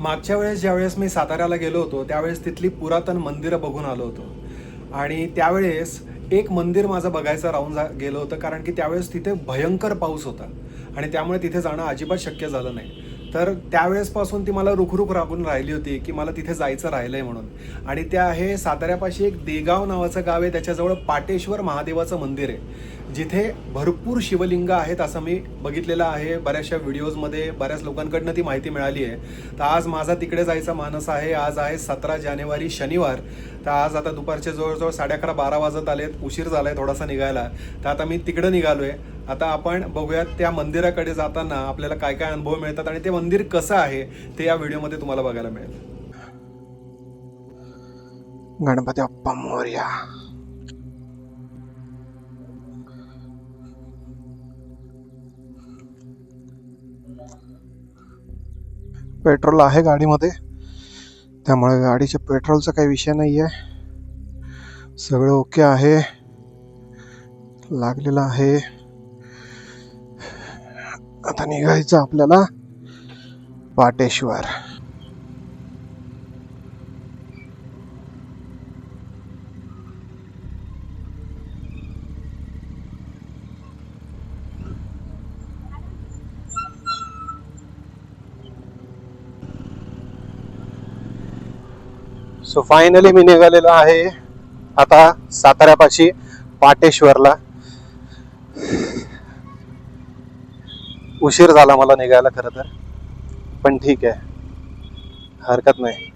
मागच्या वेळेस ज्यावेळेस मी साताऱ्याला गेलो होतो त्यावेळेस तिथली पुरातन मंदिरं बघून आलो होतो. आणि त्यावेळेस एक मंदिर माझं बघायचं राहून गेलं होतं, कारण की त्यावेळेस तिथे भयंकर पाऊस होता आणि त्यामुळे तिथे जाणं अजिबात शक्य झालं नाही. तर त्यावेळेसपासून ती मला रुखरुख लागून राहिली होती की मला तिथे जायचं राहिलं आहे म्हणून. आणि ते आहे साताऱ्यापाशी एक देगाव नावाचं गाव आहे, त्याच्याजवळ पाटेश्वर महादेवाचं मंदिर आहे, जिथे भरपूर शिवलिंग आहेत असं मी बघितलेलं आहे. बऱ्याचशा व्हिडिओजमध्ये बऱ्याच लोकांकडनं ती माहिती मिळाली आहे. तर आज माझा तिकडे जायचा मानस आहे. आज आहे 17 जानेवारी शनिवार. तर आज आता दुपारचे जवळजवळ 11:30-12 वाजत आलेत, उशीर झाला आहे थोडासा निघायला. तर आता मी तिकडं निघालो आहे. आता आपण बघूयात त्या मंदिराकडे जाताना आपल्याला काय काय अनुभव मिळतात आणि ते मंदिर कसं आहे ते या व्हिडिओमध्ये तुम्हाला बघायला मिळेल. गणपती बाप्पा मोरया. पेट्रोल आहे गाडीमध्ये, त्यामुळे गाडीच्या पेट्रोलचा काही विषय नाही आहे. सगळं ओके आहे, लागलेलं आहे. आता निघायचं आपल्याला पाटेश्वर. सो फायनली मी निघालेलो आहे आता साताऱ्यापाशी पाटेश्वरला. उशीर झाला मला निघायला खरं तर, पण ठीक आहे, हरकत नाही.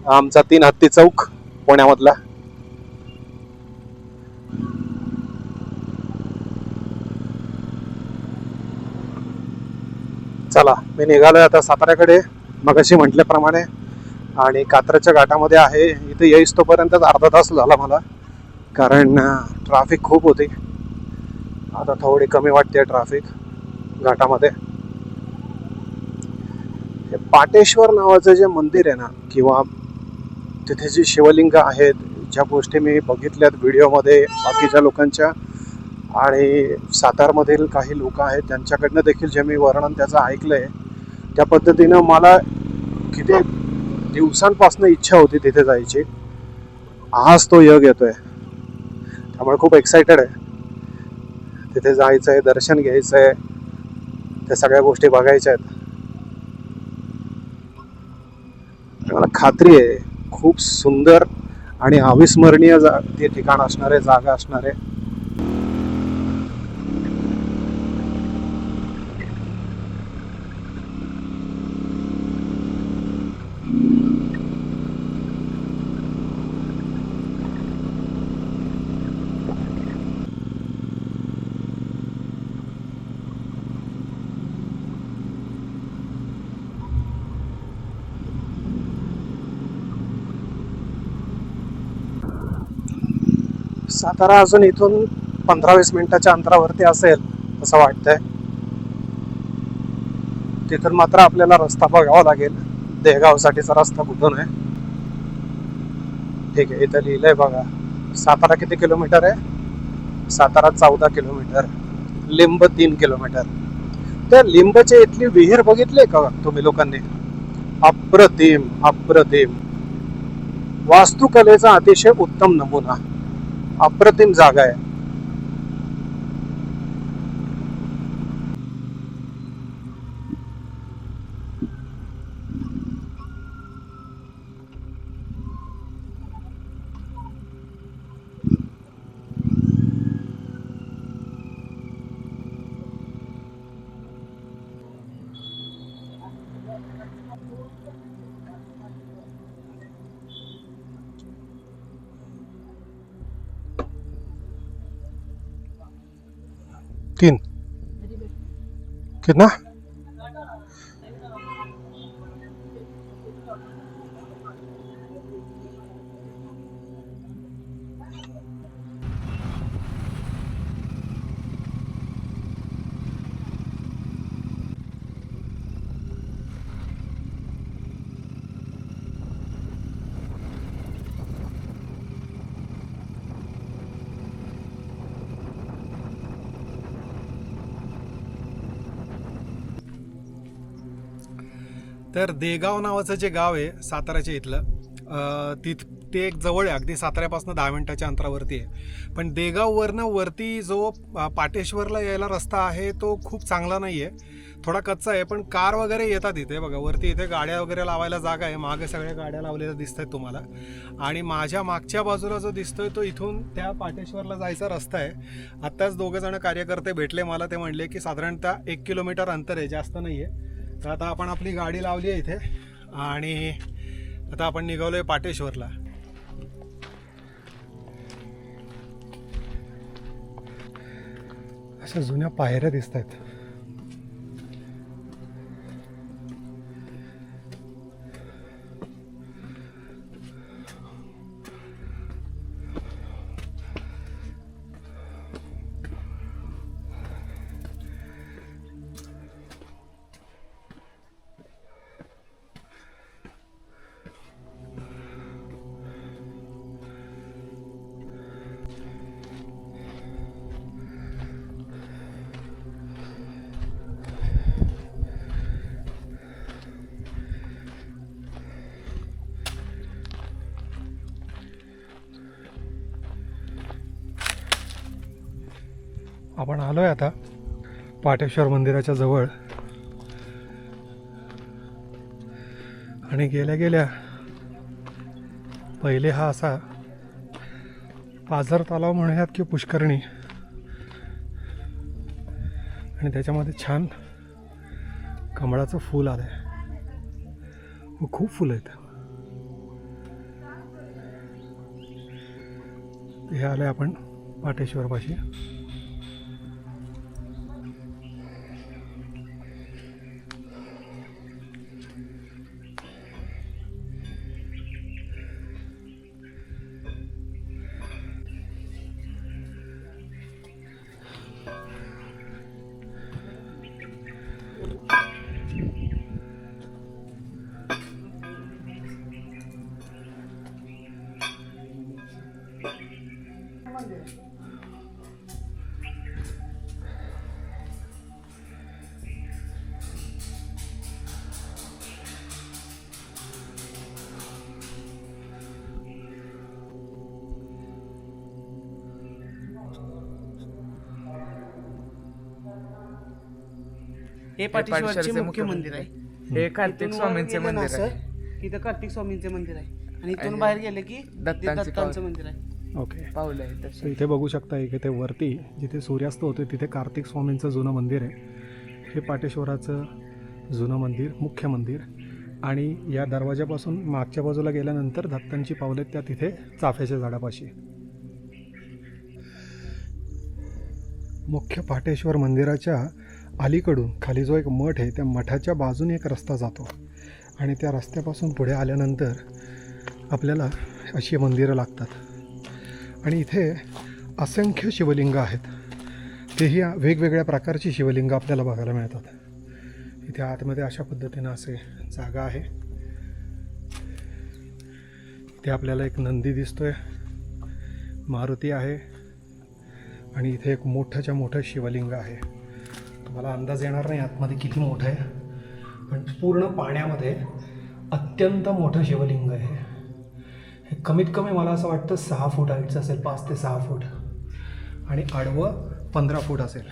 आमचा 3 हत्ती चौक पुण्यामधला. चला मी निघालोय आता साताऱ्याकडे मगाशी म्हटल्याप्रमाणे. आणि कात्रच्या घाटामध्ये आहे, इथे येईस तोपर्यंत अर्धा तास झाला मला, कारण ट्रॅफिक खूप होती. आता थोडी कमी वाटते ट्रॅफिक घाटामध्ये. पाटेश्वर नावाचं जे मंदिर आहे ना, किंवा तिथे जी शिवलिंग आहेत, ज्या गोष्टी मी बघितल्यात व्हिडिओमध्ये बाकीच्या लोकांच्या आणि सातारमधील काही लोक आहेत त्यांच्याकडनं देखील जे मी वर्णन त्याचं ऐकलंय, त्या पद्धतीनं मला किती दिवसांपासून इच्छा होती तिथे जायची. आज तो योग येतोय, त्यामुळे खूप एक्सायटेड आहे. तिथे जायचंय, दर्शन घ्यायचंय, त्या सगळ्या गोष्टी बघायच्या आहेत. मला खात्री आहे खूप सुंदर आणि अविस्मरणीय ते ठिकाण असणार आहे, जागा असणार आहे. सातारा अजून इथून 15-20 मिनिटाच्या अंतरावरती असेल असं वाटतंय. तिथून मात्र आपल्याला रस्ता बघावा लागेल, देगावसाठीचा रस्ता कुठून आहे. ठीक आहे, इथं लिहिलंय बघा. सातारा किती किलोमीटर आहे? सातारा 14 किलोमीटर, लिंब 3 किलोमीटर. त्या लिंबचे इथली विहीर बघितली का तुम्ही लोकांनी? अप्रतिम अप्रतिम, वास्तुकलेचा अतिशय उत्तम नमुना, अप्रतिम जागा आहे. तीन कितना? तर देगाव नावाचं जे गाव आहे साताऱ्याच्या इथलं, ते एक जवळ आहे, अगदी साताऱ्यापासून 10 मिनिटाच्या अंतरावरती आहे. पण देगाववरनं वरती जो पाटेश्वरला यायला रस्ता आहे तो खूप चांगला नाही आहे, थोडा कच्चा आहे. पण कार वगैरे येतात इथे, बघा वरती इथे गाड्या वगैरे लावायला जागा आहे. मागे सगळ्या गाड्या लावलेल्या दिसत आहेत तुम्हाला. आणि माझ्या मागच्या बाजूला जो दिसतोय तो इथून त्या पाटेश्वरला जायचा रस्ता आहे. आत्ताच 2 जण कार्यकर्ते भेटले मला, ते म्हणले की साधारणतः 1 किलोमीटर अंतर आहे, जास्त नाही आहे. तर आता आपण आपली गाडी लावली आहे इथे आणि आता आपण निघालो आहे पाटेश्वरला. अशा जुन्या पायऱ्या दिसत आहेत. आपण आलोय आता पाटेश्वर मंदिराच्या जवळ. आणि गेल्या गेल्या पहिले हा असा पाझर तलाव म्हणूयात की पुष्करणी, आणि त्याच्यामध्ये छान कमळाचं फूल आलंय, खूप फुलं आहेत. हे आलंय आपण पाटेश्वरपाशी. हे पाटेश्वरचे मुख्य मंदिर आहे. हे कार्तिक इथून वर स्वामींचे गेलं ना मंदिर असं, आहे. तिथं कार्तिक स्वामींचे मंदिर आहे. आणि इथून आणि बाहेर गेले की ते दत्तांचे दत्तांचं मंदिर आहे. ओके, पावलं आहे तर तसे. इथे बघू शकता की ते वरती जिथे सूर्यास्त होते तिथे कार्तिक स्वामींचं जुनं मंदिर आहे. हे पाटेश्वराचं जुनं मंदिर, मुख्य मंदिर. आणि या दरवाजापासून मागच्या बाजूला गेल्यानंतर दत्तांची पावले त्या तिथे चाफ्याच्या झाडापाशी. मुख्य पाटेश्वर मंदिराच्या अलीकडून खाली जो एक मठ आहे त्या मठाच्या बाजूने एक रस्ता जातो, आणि त्या रस्त्यापासून पुढे आल्यानंतर आपल्याला अशी मंदिरं लागतात. आणि इथे असंख्य शिवलिंग आहेत, तेही वेगवेगळ्या प्रकारची शिवलिंग आपल्याला बघायला मिळतात. इथे आतमध्ये अशा पद्धतीनं असे जागा आहे. इथे आपल्याला एक नंदी दिसतोय, मारुती आहे, आणि इथे एक मोठंच्या मोठं शिवलिंग आहे. तुम्हाला अंदाज येणार नाही आतमध्ये किती मोठं आहे, पण पूर्ण पाण्यामध्ये अत्यंत मोठं शिवलिंग आहे. हे कमीत कमी मला असं वाटतं 6 फूट हाईटचं असेल, 5 ते 6 फूट, आणि आडवं 15 फूट असेल.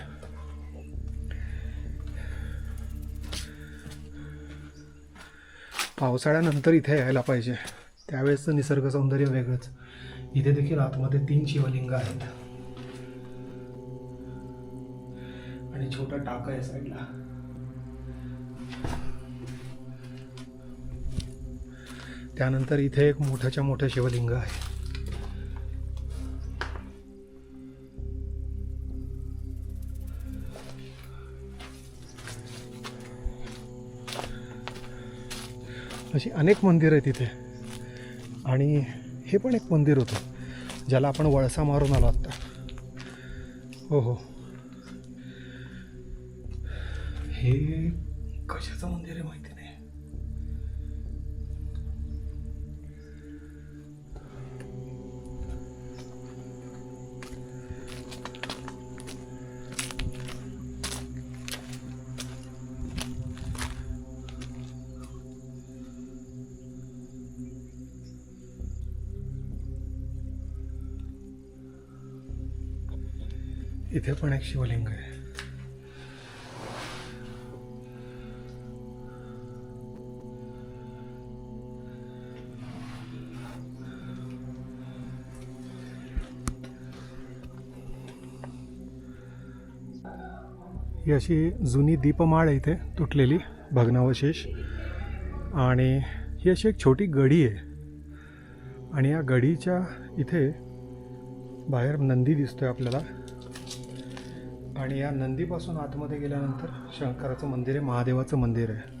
पावसाळ्यानंतर इथे यायला पाहिजे, त्यावेळेसचं निसर्ग सौंदर्य वेगळंच. इथे देखील आतमध्ये 3 शिवलिंग आहेत आणि छोटं टाकं आहे साईडला. त्यानंतर इथे एक मोठ्याच्या मोठं शिवलिंग आहे. अशी अनेक मंदिरं आहेत इथे. आणि हे पण एक मंदिर होतं ज्याला आपण वळसा मारून आलो आत्ता. हो हो, हे कशाचं मंदिर आहे माहिती नाही. इथे पण एक शिवलिंग आहे. ही अशी जुनी दीपमाळ आहे इथे तुटलेली भग्नावशेष. आणि ही अशी एक छोटी गडी आहे. आणि या गडीच्या इथे बाहेर नंदी दिसतोय आपल्याला. आणि या नंदीपासून आतमध्ये गेल्यानंतर शंकराचं मंदिर आहे, महादेवाचं मंदिर आहे.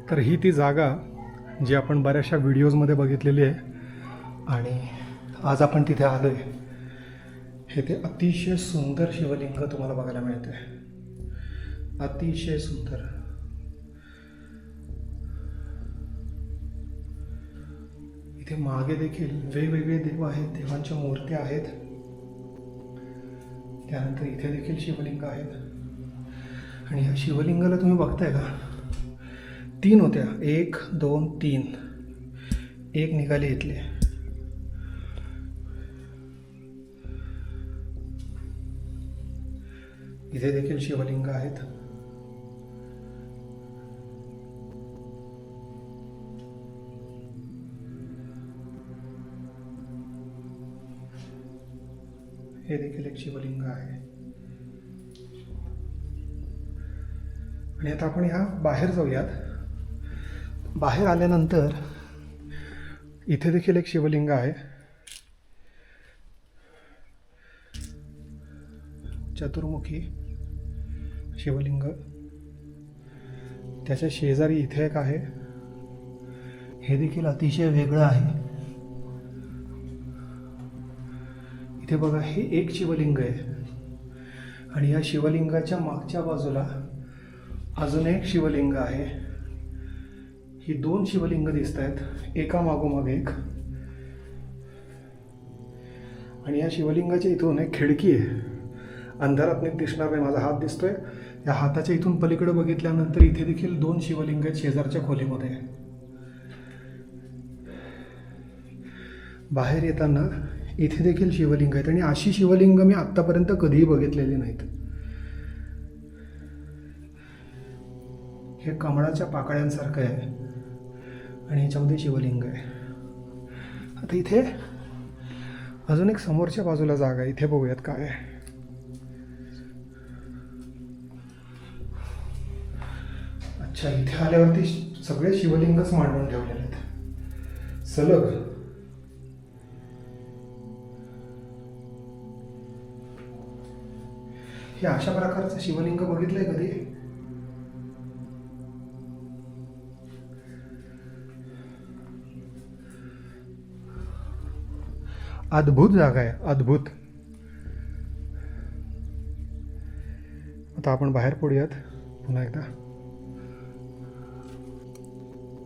तर ही ती जागा जी आपण बऱ्याचशा व्हिडिओजमध्ये बघितलेली आहे आणि आज आपण तिथे आलो आहे. हे ते अतिशय सुंदर शिवलिंग तुम्हाला बघायला मिळते, अतिशय सुंदर. इथे मागे देखील वेगवेगळे देव आहेत, देवांच्या मूर्त्या आहेत. त्यानंतर इथे देखील शिवलिंग आहेत. आणि ह्या शिवलिंगाला तुम्ही बघताय का, 3 होत्या, 1 2 3, एक निघाली इथले. इथे देखील शिवलिंग आहेत. हे देखील एक शिवलिंग आहे. आणि आता आपण ह्या बाहेर जाऊयात. बाहेर आल्यानंतर इथे देखील एक शिवलिंग आहे, चतुर्मुखी शिवलिंग. त्याच्या शेजारी इथे एक आहे, हे देखील अतिशय वेगळं आहे. इथे बघा, हे एक शिवलिंग आहे. आणि या शिवलिंगाच्या मागच्या बाजूला अजून एक शिवलिंग आहे. ही 2 शिवलिंग दिसत आहेत, एका मागोमाग एक. आणि या शिवलिंगाच्या इथून एक खिडकी आहे, अंधारात नीट दिसणार नाही. माझा हात दिसतोय, या हाताच्या इथून पलीकडे बघितल्यानंतर इथे देखील 2 शिवलिंग आहेत शेजारच्या खोलीमध्ये. बाहेर येताना इथे देखील शिवलिंग आहेत. आणि अशी शिवलिंग मी आत्तापर्यंत कधीही बघितलेली नाहीत. हे कमळाच्या पाकळ्यांसारखं आहे आणि ह्याच्यामध्ये शिवलिंग आहे. आता इथे अजून एक समोरच्या बाजूला जागा आहे, इथे बघूयात काय आहे. अच्छा, इथे आल्यावरती सगळे शिवलिंगच मांडून ठेवलेले आहेत सलग. हे अशा प्रकारचं शिवलिंग बघितलंय कधी? अद्भुत जागा आहे, अद्भुत. आता आपण बाहेर पडूयात पुन्हा एकदा.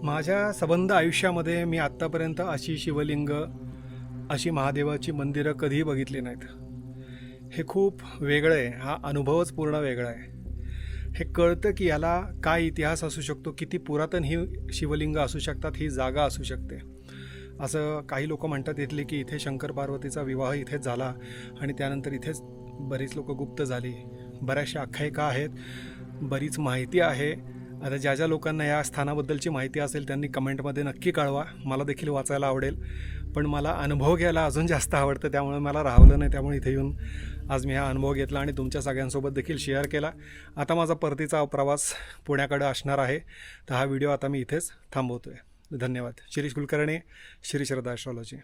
माझ्या संबंध आयुष्यामध्ये मी आत्तापर्यंत अशी शिवलिंग, अशी महादेवाची मंदिरं कधीही बघितली नाहीत. हे खूप वेगळं आहे, हा अनुभवच पूर्ण वेगळा आहे. हे कळतं की याला काय इतिहास असू शकतो, किती पुरातन ही शिवलिंग असू शकतात, ही जागा असू शकते. असं काही लोक म्हणतात इथले की इथे शंकर पार्वतीचा विवाह इथेच झाला आणि त्यानंतर इथेच बरीच लोक गुप्त झाली. बऱ्याचशा आख्यायिका आहेत, बरीच माहिती आहे. आता ज्या ज्या लोकांना या स्थानाबद्दलची माहिती असेल त्यांनी कमेंटमध्ये नक्की कळवा, मला देखील वाचायला आवडेल. पण मला अनुभव घ्यायला अजून जास्त आवडतं, त्यामुळे मला राहवलं नाही. त्यामुळे इथे येऊन आज मी हा अनुभव घेतला आणि तुमच्या सगळ्यांसोबत देखील शेअर केला. आता माझा परतीचा प्रवास पुण्याकडे असणार आहे, तर हा व्हिडिओ आता मी इथेच थांबवतो आहे. धन्यवाद. शिरीष कुलकर्णी, श्री श्रद्धा ॲस्ट्रॉलॉजी.